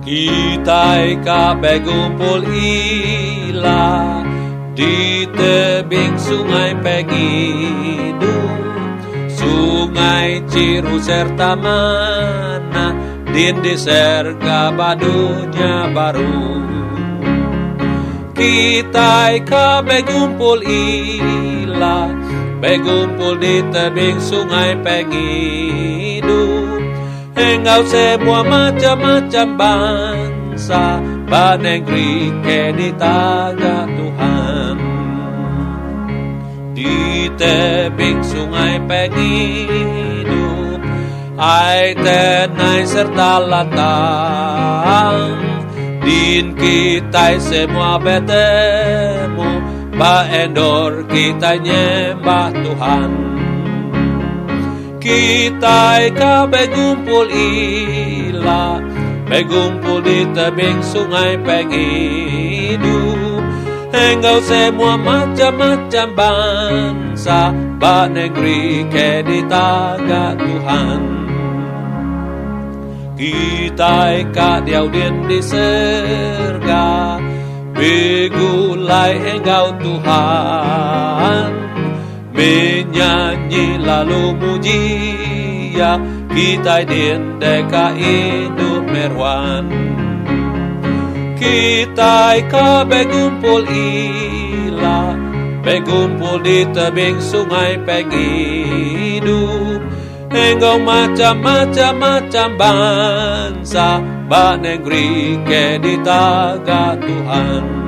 Kita kabeh gumpul ila di tebing sungai Pegidu, sungai Ciru serta Mana, din di serga badunya baru. Kita kabeh gumpul ila, begumpul di tebing sungai Pegidu. Engkau semua macam-macam bangsa, banegri ke di taga Tuhan. Di tebing sungai Pegidu, ai tenai serta latang, din kita semua bertemu, baendor kita nyembah Tuhan. Kita kabeh gumpul ila, begumpul di tebing sungai Pegidu. Engkau semua macam-macam bangsa, banegri ke di taga Tuhan. Kita diau din di serga, begulai engkau Tuhan. Menyanyi lalu muji ya, kita din deka hidup merwan. Kita kabeh gumpul ila, begumpul di tebing sungai Pegidu. Engkau macam-macam bangsa, banegri ke di taga Tuhan.